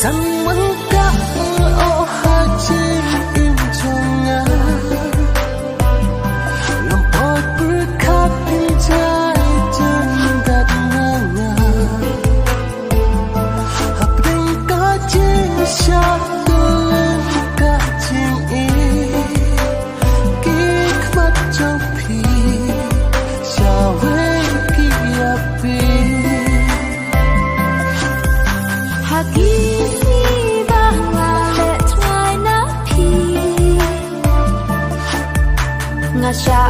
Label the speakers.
Speaker 1: Rằng vẫn các ô hai chim im trong ngã lòng tôi cứ khát in trái chân đặt ngang ngà hợp định có chính xác lên cả chim ý ký mắt trong phi chào với kia phi nga siya